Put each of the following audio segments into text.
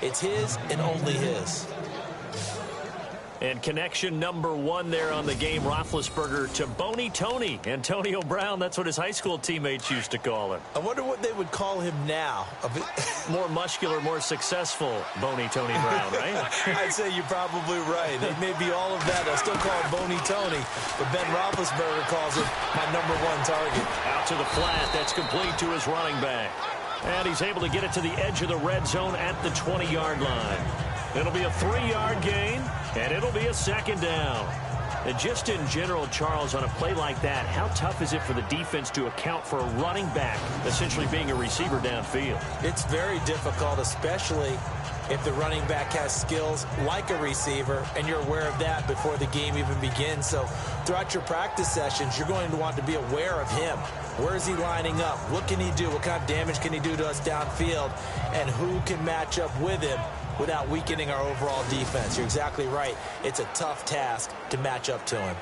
It's his and only his. And connection number one there on the game, Roethlisberger to Boney Tony. Antonio Brown, that's what his high school teammates used to call him. I wonder what they would call him now. More muscular, more successful Boney Tony Brown, right? I'd say you're probably right. It may be all of that. They'll still call him Boney Tony, but Ben Roethlisberger calls it my number one target. Out to the flat. That's complete to his running back. And he's able to get it to the edge of the red zone at the 20-yard line. It'll be a 3-yard gain, and it'll be a second down. And just in general, Charles, on a play like that, how tough is it for the defense to account for a running back essentially being a receiver downfield? It's very difficult, especially if the running back has skills like a receiver, and you're aware of that before the game even begins. So throughout your practice sessions, you're going to want to be aware of him. Where is he lining up? What can he do? What kind of damage can he do to us downfield? And who can match up with him without weakening our overall defense? You're exactly right. It's a tough task to match up to him.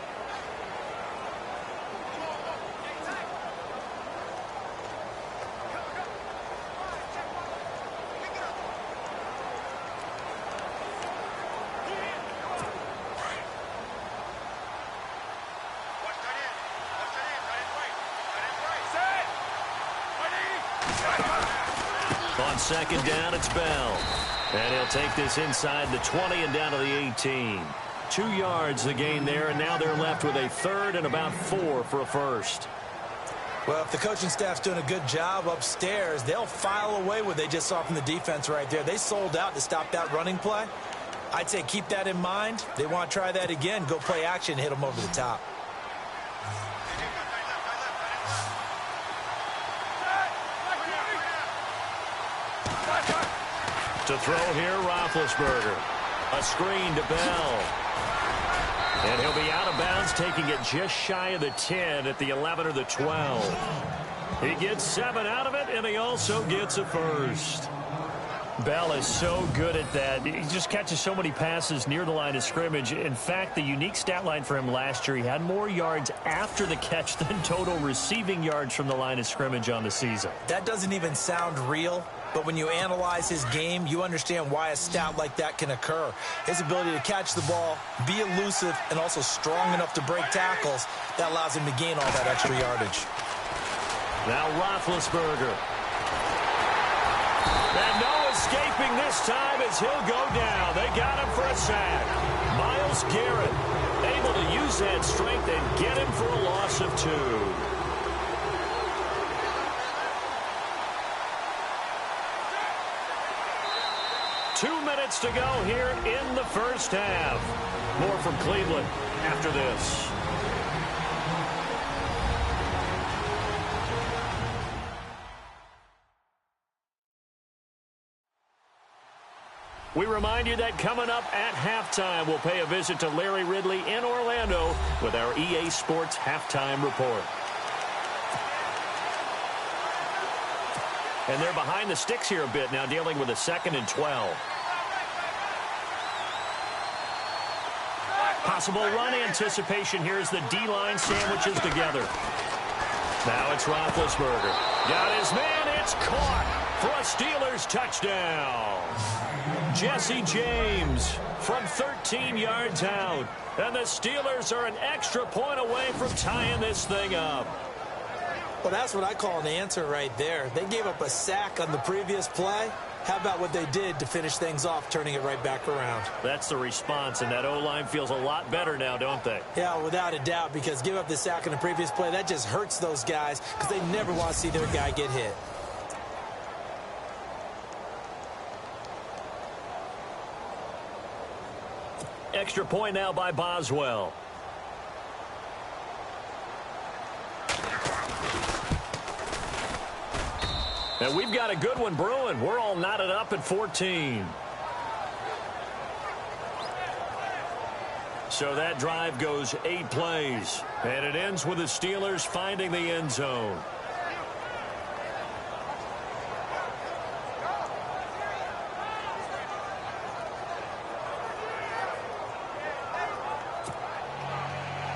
On second down, it's Bell. And he'll take this inside the 20 and down to the 18. 2 yards the gain there, and now they're left with a third and about 4 for a first. Well, if the coaching staff's doing a good job upstairs, they'll file away what they just saw from the defense right there. They sold out to stop that running play. I'd say keep that in mind. They want to try that again. Go play action, hit them over the top. To throw here, Roethlisberger. A screen to Bell. And he'll be out of bounds, taking it just shy of the 10 at the 11 or the 12. He gets 7 out of it, and he also gets a first. Bell is so good at that. He just catches so many passes near the line of scrimmage. In fact, the unique stat line for him last year, he had more yards after the catch than total receiving yards from the line of scrimmage on the season. That doesn't even sound real, but when you analyze his game, you understand why a stat like that can occur. His ability to catch the ball, be elusive, and also strong enough to break tackles, that allows him to gain all that extra yardage. Now Roethlisberger. And no escaping this time as he'll go down. They got him for a sack. Myles Garrett able to use that strength and get him for a loss of 2. Two minutes to go here in the first half. More from Cleveland after this. We remind you that coming up at halftime, we'll pay a visit to Larry Ridley in Orlando with our EA Sports Halftime Report. And they're behind the sticks here a bit now, dealing with a 2nd and 12. Possible run anticipation here as the D-line sandwiches together. Now it's Roethlisberger. Got his man. It's caught for a Steelers touchdown. Jesse James from 13 yards out. And the Steelers are an extra point away from tying this thing up. Well, that's what I call an answer right there. They gave up a sack on the previous play. How about what they did to finish things off, turning it right back around? That's the response, and that O-line feels a lot better now, don't they? Yeah, without a doubt, because give up the sack on the previous play, that just hurts those guys because they never want to see their guy get hit. Extra point now by Boswell. And we've got a good one brewing. We're all knotted up at 14. So that drive goes 8 plays. And it ends with the Steelers finding the end zone.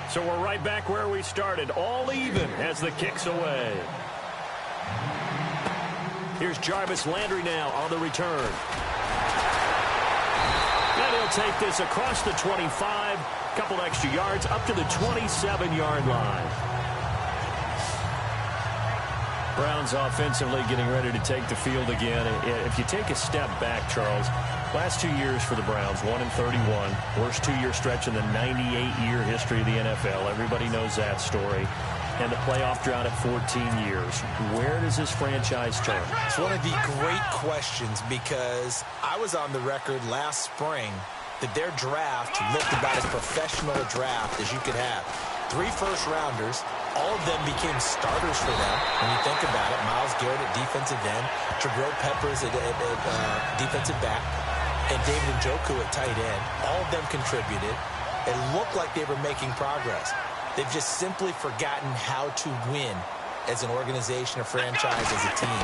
So we're right back where we started, all even as the kick's away. Here's Jarvis Landry now on the return. take this across the 25, couple extra yards, up to the 27-yard line. Browns offensively getting ready to take the field again. If you take a step back, Charles, last 2 years for the Browns, 1-31, worst two-year stretch in the 98-year history of the NFL. Everybody knows that story. And the playoff drought at 14 years. Where does this franchise turn? It's one of the great questions because I was on the record last spring that their draft looked about as professional a draft as you could have. 3 first-rounders. All of them became starters for them when you think about it. Myles Garrett at defensive end, Jabril Peppers at defensive back, and David Njoku at tight end. All of them contributed. It looked like they were making progress. They've just simply forgotten how to win as an organization, a franchise, as a team.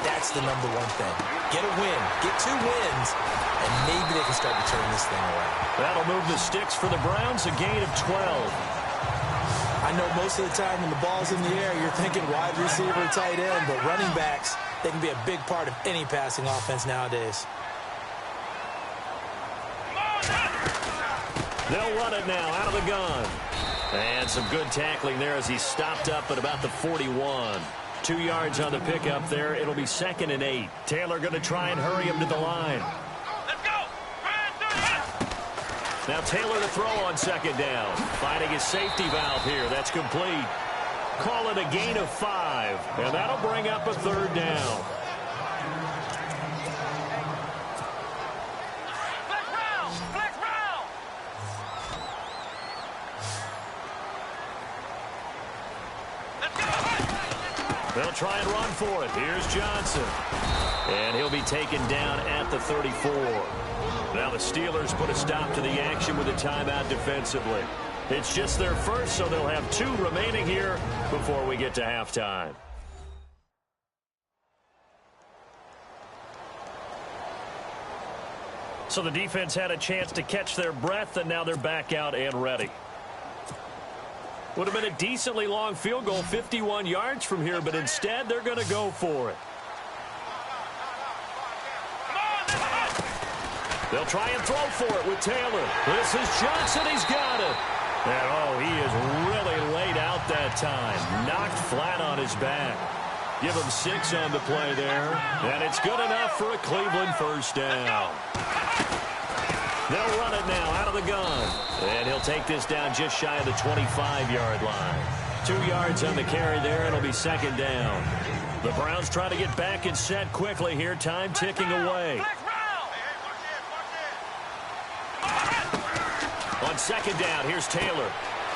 That's the number one thing. Get a win. Get 2 wins, and maybe they can start to turn this thing around. That'll move the sticks for the Browns, a gain of 12. I know most of the time when the ball's in the air, you're thinking wide receiver, tight end, but running backs, they can be a big part of any passing offense nowadays. They'll run it now out of the gun. And some good tackling there as he stopped up at about the 41. 2 yards on the pickup there. It'll be 2nd and 8. Taylor going to try and hurry him to the line. Now Taylor to throw on 2nd down. Finding his safety valve here. That's complete. Call it a gain of 5. And that'll bring up a 3rd down. They'll try and run for it. Here's Johnson. And he'll be taken down at the 34. Now the Steelers put a stop to the action with a timeout defensively. It's just their first, so they'll have 2 remaining here before we get to halftime. So the defense had a chance to catch their breath, and now they're back out and ready. Would have been a decently long field goal, 51 yards from here, but instead they're going to go for it. They'll try and throw for it with Taylor. This is Johnson. He's got it. And, oh, he is really laid out that time. Knocked flat on his back. Give him 6 on the play there. And it's good enough for a Cleveland first down. They'll run it now out of the gun. And he'll take this down just shy of the 25-yard line. 2 yards on the carry there. It'll be 2nd down. The Browns try to get back and set quickly here. Time ticking away. On 2nd down, here's Taylor.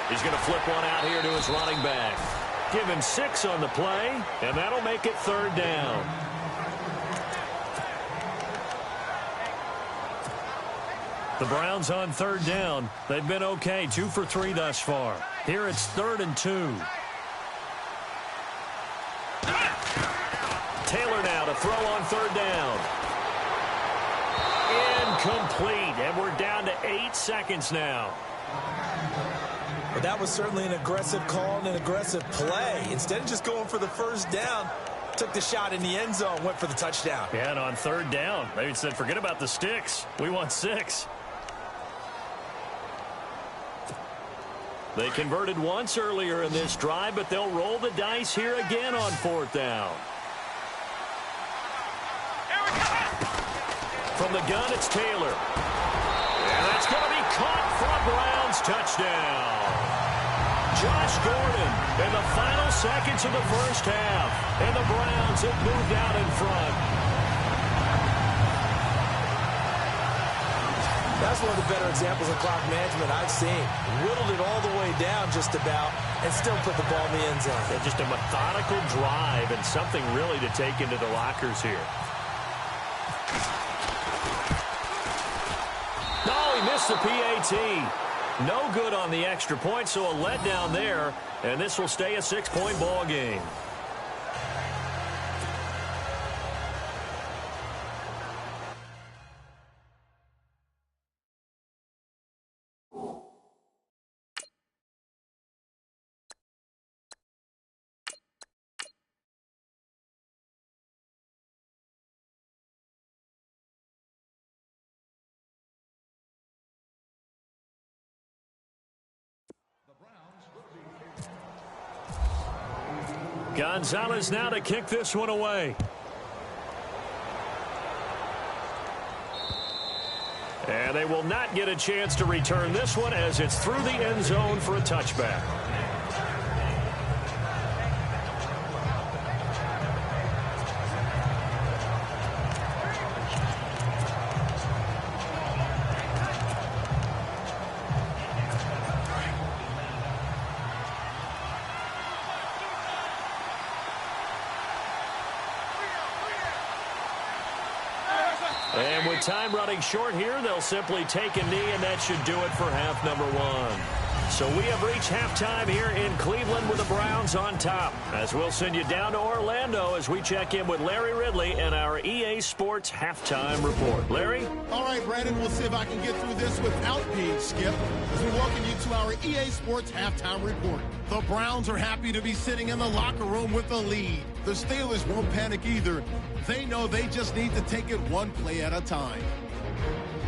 He's going to flip one out here to his running back. Give him 6 on the play, and that'll make it 3rd down. The Browns on 3rd down. They've been okay, 2 for 3 thus far. Here it's 3rd and 2. Taylor now to throw on 3rd down. Incomplete, and we're down to 8 seconds now. Well, that was certainly an aggressive call and an aggressive play. Instead of just going for the first down, took the shot in the end zone, went for the touchdown. Yeah, and on 3rd down, they said, forget about the sticks. We want 6. They converted once earlier in this drive, but they'll roll the dice here again on 4th down. From the gun, it's Taylor. And that's going to be caught for a Browns touchdown. Josh Gordon in the final seconds of the first half. And the Browns have moved out in front. That's one of the better examples of clock management I've seen. Whittled it all the way down just about and still put the ball in the end zone. Yeah, just a methodical drive and something really to take into the lockers here. No, he missed the PAT. No good on the extra point, so a letdown there, and this will stay a 6-point ball game. Gonzalez now to kick this one away. And they will not get a chance to return this one as it's through the end zone for a touchback. And with time running short here, they'll simply take a knee, and that should do it for half number one. So we have reached halftime here in Cleveland with the Browns on top. As we'll send you down to Orlando as we check in with Larry Ridley and our EA Sports halftime report. Larry? All right, Brandon, we'll see if I can get through this without being skipped as we welcome you to our EA Sports halftime report. The Browns are happy to be sitting in the locker room with the lead. The Steelers won't panic either. They know they just need to take it one play at a time.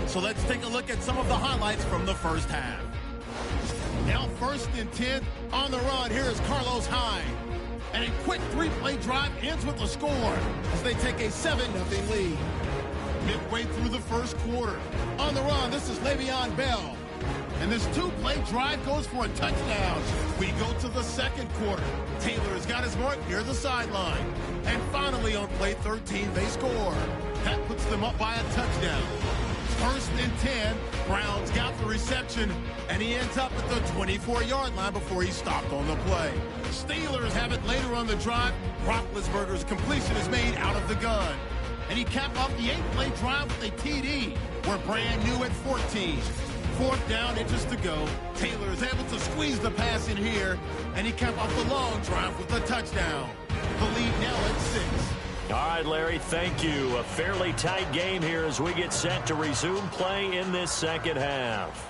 So let's take a look at some of the highlights from the first half. Now 1st and 10 on the run. Here's Carlos Hyde. And a quick three-play drive ends with a score as they take a 7-0 lead. Midway through the first quarter. On the run, this is Le'Veon Bell. And this two-play drive goes for a touchdown. We go to the second quarter. Taylor has got his mark near the sideline. And finally on play 13, they score. That puts them up by a touchdown. 1st and 10, Browns got the reception, and he ends up at the 24-yard line before he stopped on the play. Steelers have it later on the drive. Roethlisberger's completion is made out of the gun. And he capped off the 8-play drive with a TD. We're brand new at 14. 4th down, inches to go. Taylor is able to squeeze the pass in here, and he capped off the long drive with a touchdown. The lead now at 6. All right, Larry, thank you. A fairly tight game here as we get set to resume play in this second half.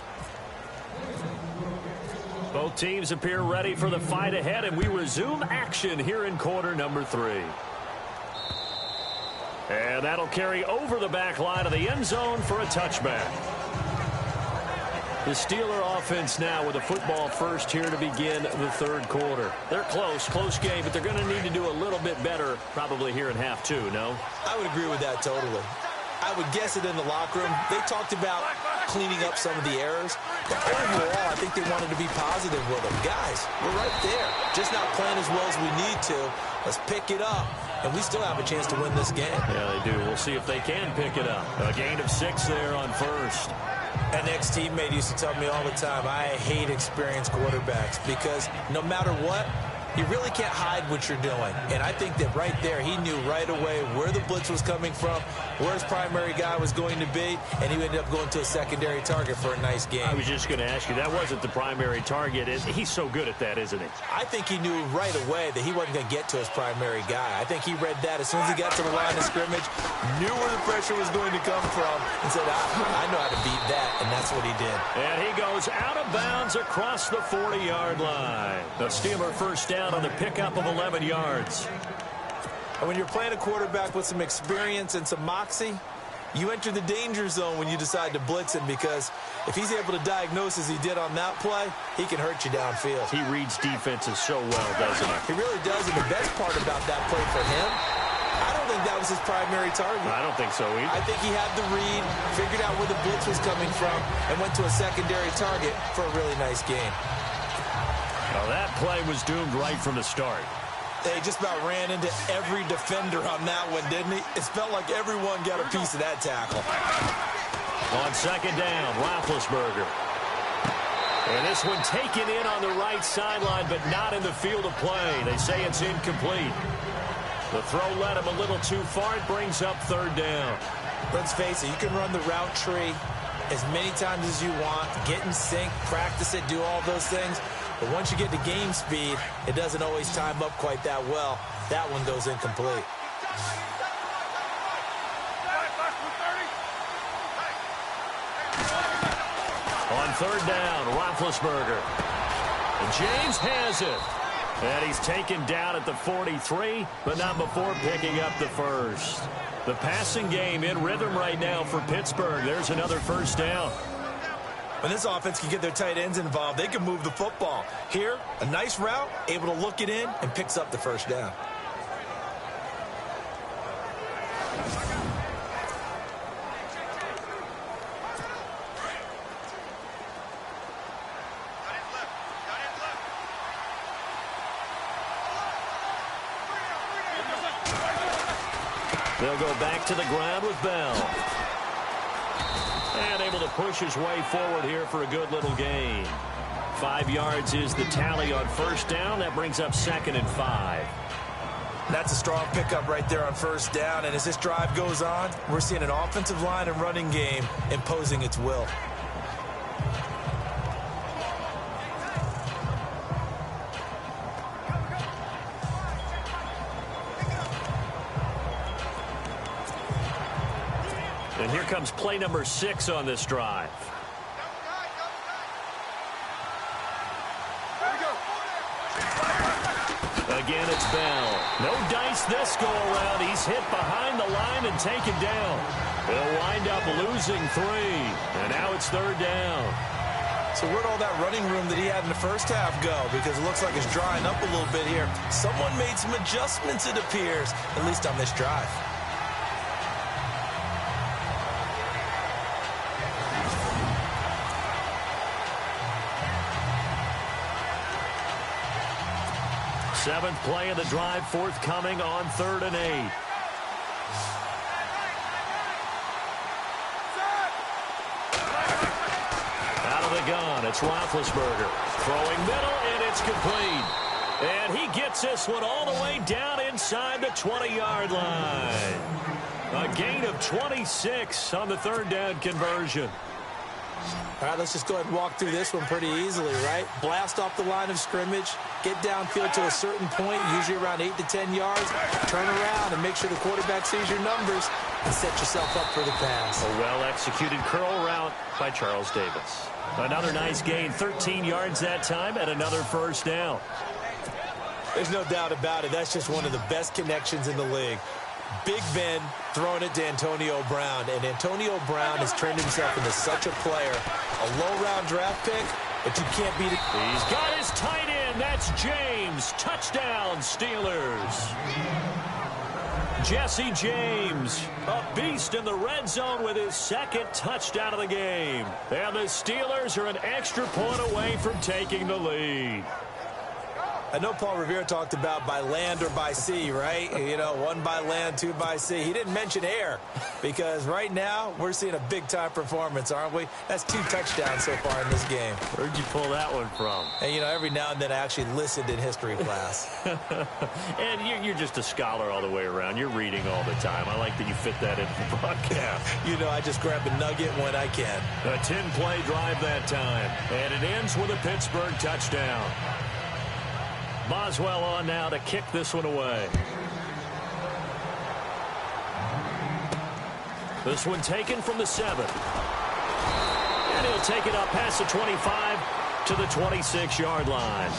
Both teams appear ready for the fight ahead, and we resume action here in quarter number 3. And that'll carry over the back line of the end zone for a touchback. The Steeler offense now with a football first here to begin the third quarter. They're close game, but they're going to need to do a little bit better probably here in half 2, no? I would agree with that totally. I would guess it in the locker room. They talked about cleaning up some of the errors, but overall, I think they wanted to be positive with them. Guys, we're right there. Just not playing as well as we need to. Let's pick it up, and we still have a chance to win this game. Yeah, they do. We'll see if they can pick it up. A gain of 6 there on first. An ex-teammate used to tell me all the time, I hate experienced quarterbacks because no matter what, you really can't hide what you're doing. And I think that right there, he knew right away where the blitz was coming from, where his primary guy was going to be, and he ended up going to a secondary target for a nice game. I was just going to ask you, that wasn't the primary target. He's so good at that, isn't he? I think he knew right away that he wasn't going to get to his primary guy. I think he read that as soon as he got to the line of scrimmage, knew where the pressure was going to come from, and said, I know how to beat that, and that's what he did. And he goes out of bounds across the 40-yard line. The Steeler first down on the pickup of 11 yards. And when you're playing a quarterback with some experience and some moxie, you enter the danger zone when you decide to blitz him, because if he's able to diagnose as he did on that play, he can hurt you downfield. He reads defenses so well, doesn't he? He really does, and the best part about that play for him, I don't think that was his primary target. I don't think so either. I think he had the read, figured out where the blitz was coming from, and went to a secondary target for a really nice game. Well, that play was doomed right from the start. They just about ran into every defender on that one, didn't he? It felt like everyone got a piece of that tackle. On second down, Roethlisberger. And this one taken in on the right sideline, but not in the field of play. They say it's incomplete. The throw led him a little too far. It brings up third down. Let's face it, you can run the route tree as many times as you want, get in sync, practice it, do all those things. But once you get to game speed, it doesn't always time up quite that well. That one goes incomplete. On third down, Roethlisberger. And James has it. And he's taken down at the 43, but not before picking up the first. The passing game in rhythm right now for Pittsburgh. There's another first down. When this offense can get their tight ends involved, they can move the football. Here, a nice route, able to look it in, and picks up the first down. They'll go back to the ground with Bell. And able to push his way forward here for a good little gain. 5 yards is the tally on first down. That brings up 2nd and 5. That's a strong pickup right there on first down. And as this drive goes on, we're seeing an offensive line and running game imposing its will. And here comes play number 6 on this drive. Again, it's Bell. No dice this go around. He's hit behind the line and taken down. He'll wind up losing 3. And now it's 3rd down. So where'd all that running room that he had in the first half go? Because it looks like it's drying up a little bit here. Someone made some adjustments, it appears, at least on this drive. Seventh play of the drive forthcoming on 3rd and 8. Out of the gun, it's Roethlisberger. Throwing middle, and it's complete. And he gets this one all the way down inside the 20-yard line. A gain of 26 on the 3rd down conversion. All right, let's just go ahead and walk through this one pretty easily, right? Blast off the line of scrimmage, get downfield to a certain point, usually around 8 to 10 yards, turn around and make sure the quarterback sees your numbers and set yourself up for the pass. A well-executed curl route by Charles Davis. Another nice gain, 13 yards that time, and another first down. There's no doubt about it. That's just one of the best connections in the league. Big Ben throwing it to Antonio Brown, and Antonio Brown has turned himself into such a player. A low-round draft pick, but you can't beat it. He's got his tight end. That's James. Touchdown, Steelers. Jesse James, a beast in the red zone with his 2nd touchdown of the game. And the Steelers are an extra point away from taking the lead. I know Paul Revere talked about by land or by sea, right? You know, 1 by land, 2 by sea. He didn't mention air because right now we're seeing a big-time performance, aren't we? That's 2 touchdowns so far in this game. Where'd you pull that one from? And, you know, every now and then I actually listened in history class. And you're just a scholar all the way around. You're reading all the time. I like that you fit that into the broadcast. You know, I just grab a nugget when I can. A 10-play drive that time. And it ends with a Pittsburgh touchdown. Boswell on now to kick this one away. This one taken from the 7. And he'll take it up past the 25 to the 26-yard line.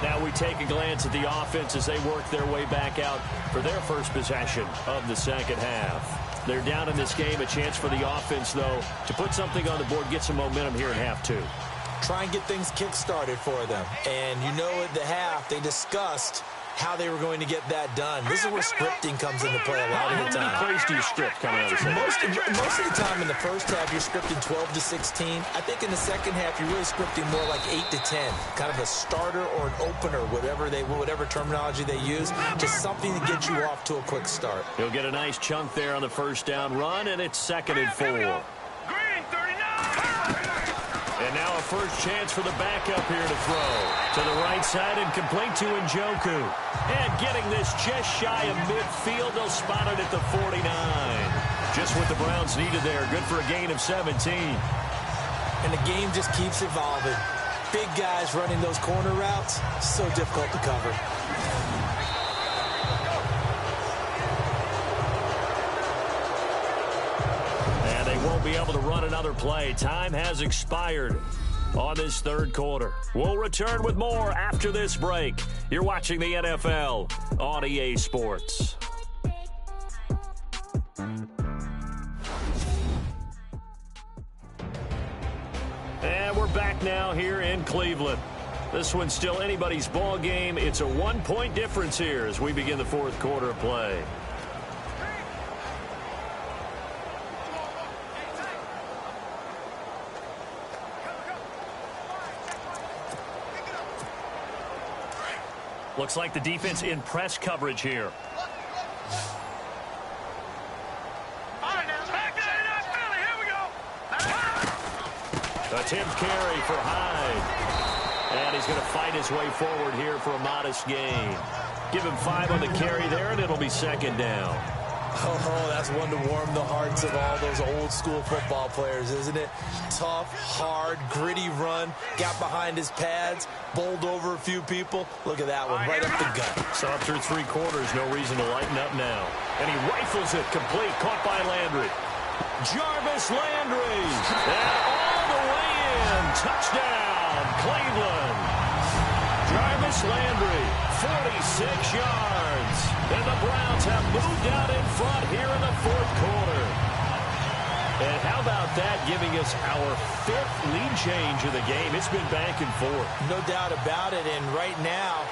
Now we take a glance at the offense as they work their way back out for their first possession of the 2nd half. They're down in this game. A chance for the offense, though, to put something on the board, get some momentum here in half 2. Try and get things kick-started for them. And you know at the half, they discussed how they were going to get that done. This is where scripting comes into play a lot of the time. How many plays do you script coming out of the most of the time in the first half, you're scripting 12 to 16. I think in the second half, you're really scripting more like 8 to 10. Kind of a starter or an opener, whatever terminology they use. Just something to get you off to a quick start. He'll get a nice chunk there on the first down run, and it's 2nd and 4. And now a first chance for the backup here to throw. To the right side and complete to Njoku. And getting this just shy of midfield. They'll spot it at the 49. Just what the Browns needed there. Good for a gain of 17. And the game just keeps evolving. Big guys running those corner routes, so difficult to cover. Won't be able to run another play. Time has expired on this 3rd quarter. We'll return with more after this break. You're watching the NFL on EA Sports. back now here in Cleveland. This one's still anybody's ball game. It's a 1-point difference here as we begin the fourth quarter of play. Looks like the defense in press coverage here. Attempt carry for Hyde. And he's going to fight his way forward here for a modest gain. Give him 5 on the carry there, and it'll be second down. Oh, that's one to warm the hearts of all those old-school football players, isn't it? Tough, hard, gritty run, got behind his pads, bowled over a few people. Look at that one, right up the gut. So after 3 quarters, no reason to lighten up now. And he rifles it complete, caught by Landry. Jarvis Landry, and all the way in, touchdown, Cleveland. Jarvis Landry, 46 yards. And the Browns have moved out in front here in the fourth quarter. And how about that, giving us our 5th lead change of the game? It's been back and forth. No doubt about it, and right now,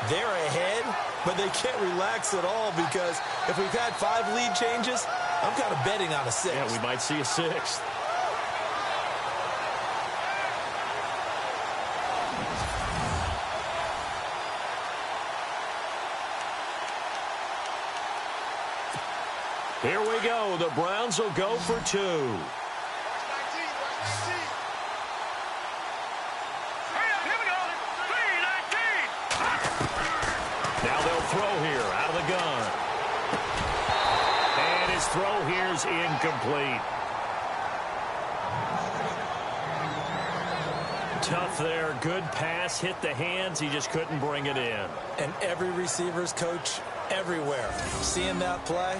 they're ahead, but they can't relax at all because if we've had 5 lead changes, I'm kind of betting on a 6th. Yeah, we might see a 6th. Here we go. The Browns will go for 2. Now they'll throw here out of the gun. And his throw here's incomplete. Tough there. Good pass. Hit the hands. He just couldn't bring it in. And every receiver's coach everywhere. Seeing that play,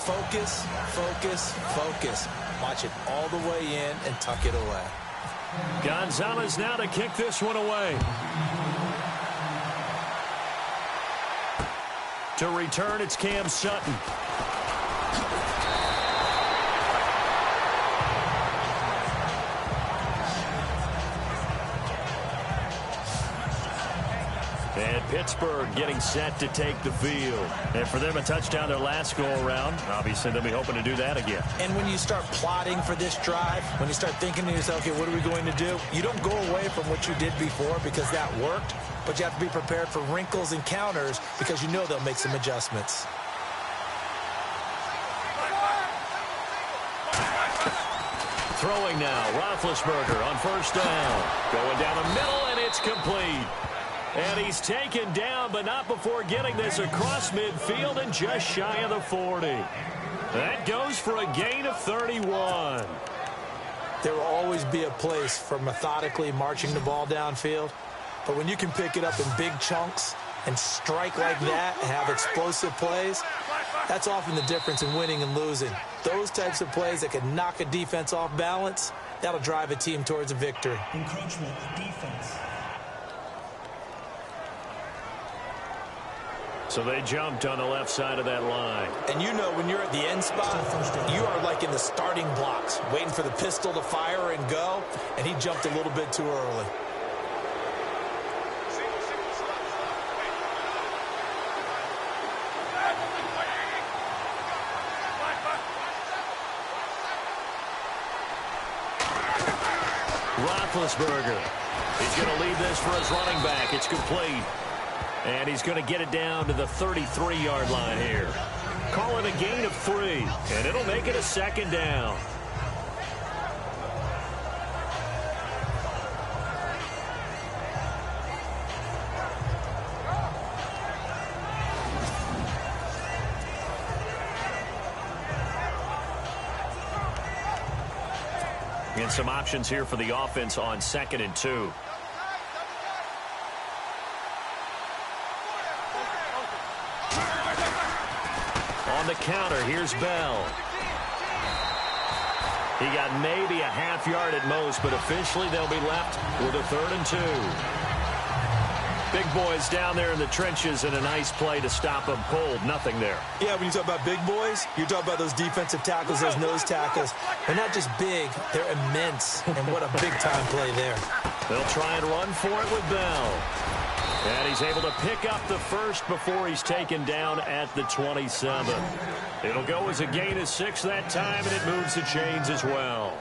focus, focus, focus. Watch it all the way in and tuck it away. Gonzalez now to kick this one away. To return, it's Cam Sutton. And Pittsburgh getting set to take the field. And for them, a touchdown their last go-around. Obviously, they'll be hoping to do that again. And when you start plotting for this drive, when you start thinking to yourself, okay, what are we going to do? You don't go away from what you did before because that worked, but you have to be prepared for wrinkles and counters because you know they'll make some adjustments. Throwing now, Roethlisberger on first down. Going down the middle, and it's complete. And he's taken down, but not before getting this across midfield and just shy of the 40. That goes for a gain of 31. There will always be a place for methodically marching the ball downfield, but when you can pick it up in big chunks and strike like that and have explosive plays, that's often the difference in winning and losing. Those types of plays that can knock a defense off balance, that'll drive a team towards a victory. Encroachment defense. So they jumped on the left side of that line. And you know when you're at the end spot, you are like in the starting blocks, waiting for the pistol to fire and go, and he jumped a little bit too early. Roethlisberger. He's going to leave this for his running back. It's complete. And he's going to get it down to the 33-yard line here. Call it a gain of 3, and it'll make it a second down. And some options here for the offense on 2nd and 2. On the counter, here's Bell. He got maybe a half yard at most, but officially they'll be left with a 3rd and 2. Big boys down there in the trenches, and a nice play to stop them cold. Nothing there. Yeah, when you talk about big boys, you're talking about those defensive tackles, those nose tackles. They're not just big, they're immense. And what a big-time play there. They'll try and run for it with Bell. And he's able to pick up the first before he's taken down at the 27. It'll go as a gain of 6 that time, and it moves the chains as well.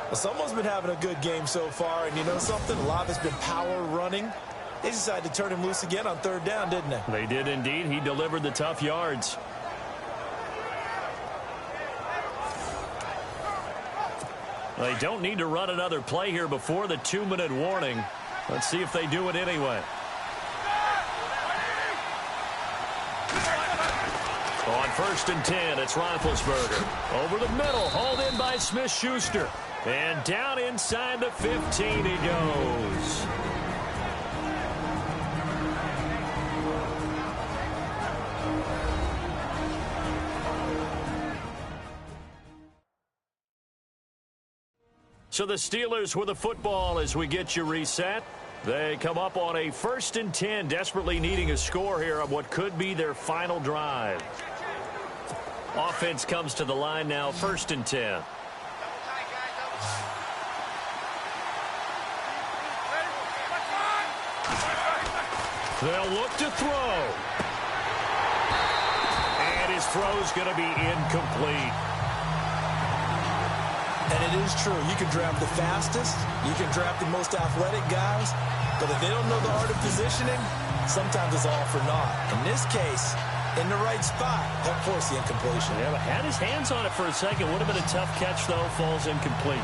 Well, someone's been having a good game so far, and you know something? A lot of it's been power running. They decided to turn him loose again on 3rd down, didn't they? They did indeed. He delivered the tough yards. They don't need to run another play here before the 2-minute warning. Let's see if they do it anyway. On 1st and 10, it's Roethlisberger. Over the middle, hauled in by Smith-Schuster. And down inside the 15 he goes. So the Steelers with the football as we get you reset. They come up on a 1st and 10, desperately needing a score here on what could be their final drive. Offense comes to the line now, 1st and 10. They'll look to throw. And his throw's going to be incomplete. And it is true. You can draft the fastest. You can draft the most athletic guys. But if they don't know the art of positioning, sometimes it's all for naught. In this case, in the right spot, that forced the incompletion. Yeah, but had his hands on it for a second. Would have been a tough catch, though. Falls incomplete.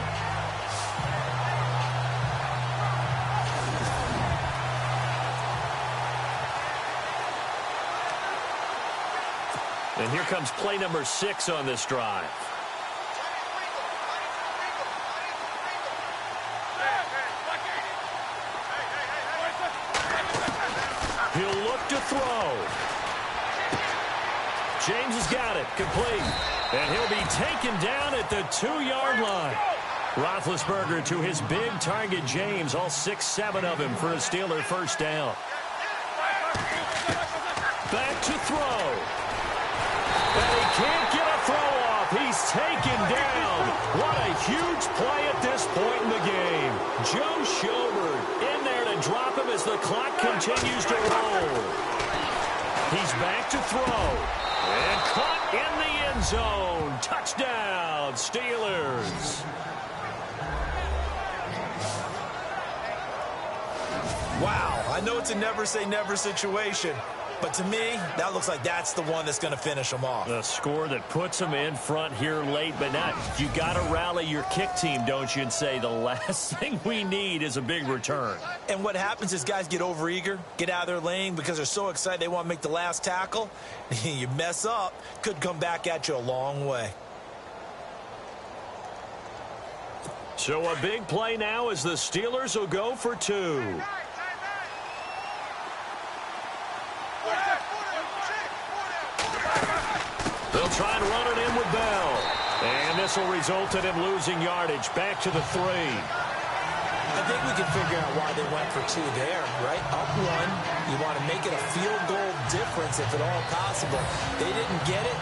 And here comes play number 6 on this drive. He'll look to throw. James has got it. Complete. And he'll be taken down at the 2-yard line. Roethlisberger to his big target, James. All 6-7 of him for a Steeler 1st down. Back to throw. And he can't get a throw off. He's taken down. What a huge play at this point in the game. Joe Schobert in there to drop him as the clock continues to roll. He's back to throw. And caught in the end zone. Touchdown, Steelers. Wow, I know it's a never-say-never situation, but to me, that looks like that's the one that's going to finish them off. A score that puts them in front here late, but not. You got to rally your kick team, don't you, and say the last thing we need is a big return. And what happens is guys get overeager, get out of their lane because they're so excited they want to make the last tackle. You mess up, could come back at you a long way. So a big play now as the Steelers will go for 2. They'll try and run it in with Bell. And this will result in him losing yardage. Back to the 3. I think we can figure out why they went for 2 there, right? Up 1. You want to make it a field goal difference if at all possible. They didn't get it.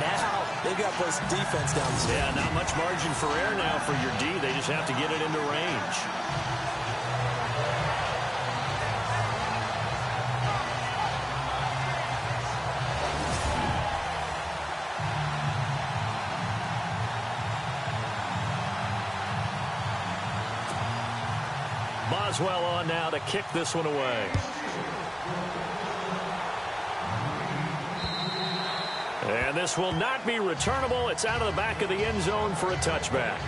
Now they've got to play some defense down the field. Yeah, not much margin for error now for your D. They just have to get it into range. Boswell on now to kick this one away. And this will not be returnable. It's out of the back of the end zone for a touchback.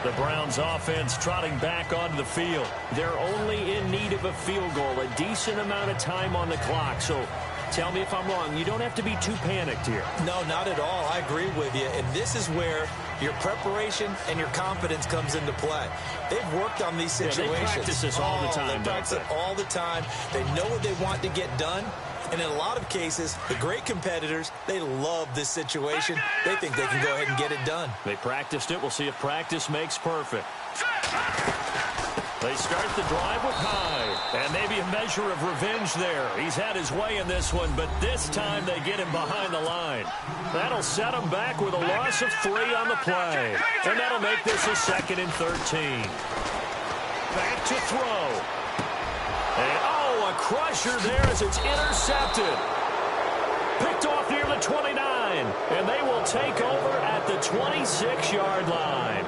The Browns offense trotting back onto the field. They're only in need of a field goal, a decent amount of time on the clock. So tell me if I'm wrong. You don't have to be too panicked here. No, not at all. I agree with you. And this is where your preparation and your confidence comes into play. They've worked on these situations. They practice this all the time. They practice it all the time. They know what they want to get done. And in a lot of cases, the great competitors, they love this situation. They think they can go ahead and get it done. They practiced it. We'll see if practice makes perfect. They start the drive with Hyde, and maybe a measure of revenge there. He's had his way in this one, but this time they get him behind the line. That'll set him back with a loss of 3 on the play, and that'll make this a 2nd and 13. Back to throw. And, oh, a crusher there as it's intercepted. Picked off near the 29, and they will take over at the 26-yard line.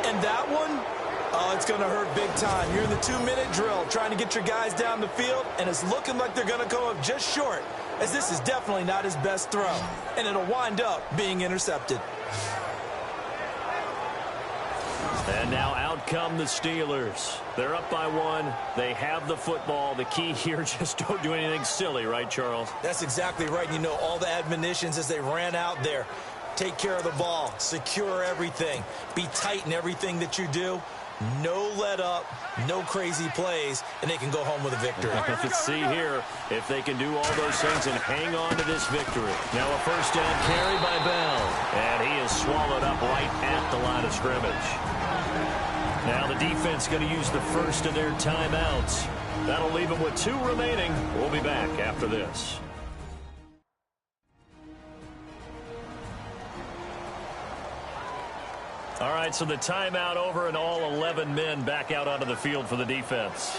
And that one, oh, it's going to hurt big time. You're in the 2-minute drill trying to get your guys down the field, and it's looking like they're going to come up just short, as this is definitely not his best throw, and it'll wind up being intercepted. And now out come the Steelers. They're up by 1. They have the football. The key here, just don't do anything silly, right, Charles? That's exactly right. You know, all the admonitions as they ran out there. Take care of the ball. Secure everything. Be tight in everything that you do. No let up, no crazy plays, and they can go home with a victory. Let's see here if they can do all those things and hang on to this victory. Now a first down carry by Bell, and he is swallowed up right at the line of scrimmage. Now the defense going to use the first of their timeouts. That'll leave them with 2 remaining. We'll be back after this. All right, so the timeout over and all 11 men back out onto the field for the defense.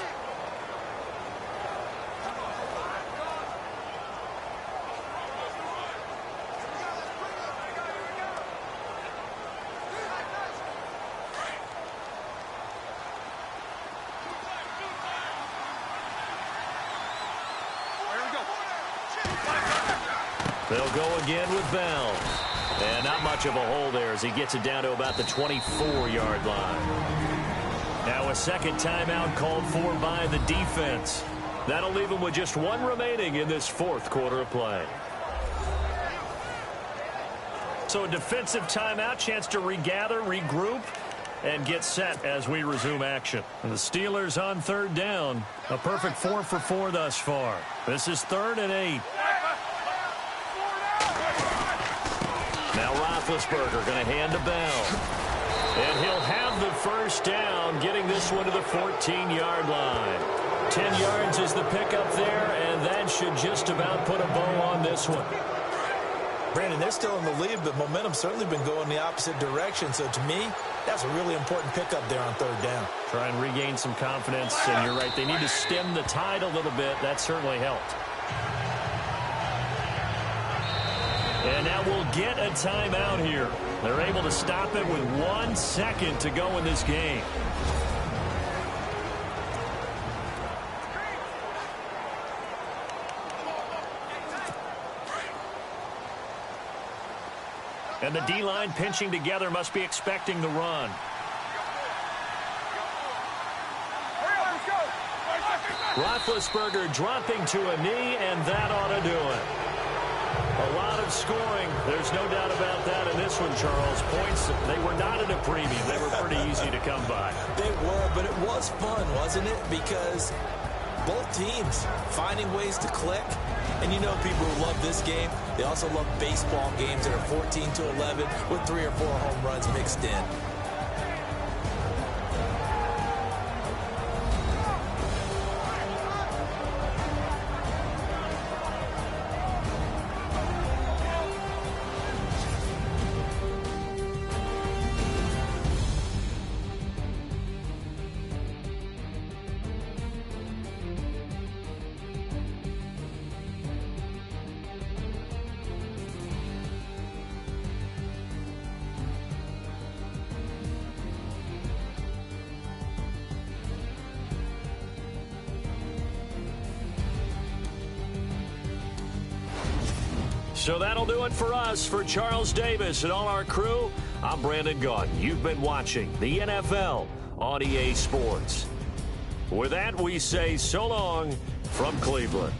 They'll go again with Bell. And not much of a hole there as he gets it down to about the 24-yard line. Now a second timeout called for by the defense. That'll leave him with just 1 remaining in this 4th quarter of play. So a defensive timeout, chance to regather, regroup, and get set as we resume action. And the Steelers on 3rd down. A perfect 4 for 4 thus far. This is 3rd and 8. Now Roethlisberger going to hand to Bell. And he'll have the first down, getting this one to the 14-yard line. 10 yards is the pickup there, and that should just about put a bow on this one. Brandon, they're still in the lead, but momentum's certainly been going the opposite direction. So to me, that's a really important pickup there on 3rd down. Try and regain some confidence, and you're right. They need to stem the tide a little bit. That certainly helped. And now we'll get a timeout here. They're able to stop it with 1 second to go in this game. And the D-line pinching together, must be expecting the run. Roethlisberger dropping to a knee, and that ought to do it. A lot of scoring. There's no doubt about that in this one, Charles. Points, they were not at a premium. They were pretty easy to come by. They were, but it was fun, wasn't it? Because both teams finding ways to click. And you know people who love this game, they also love baseball games that are 14-11 with 3 or 4 home runs mixed in. So that'll do it for us. For Charles Davis and all our crew, I'm Brandon Gaudin. You've been watching the NFL on EA Sports. With that, we say so long from Cleveland.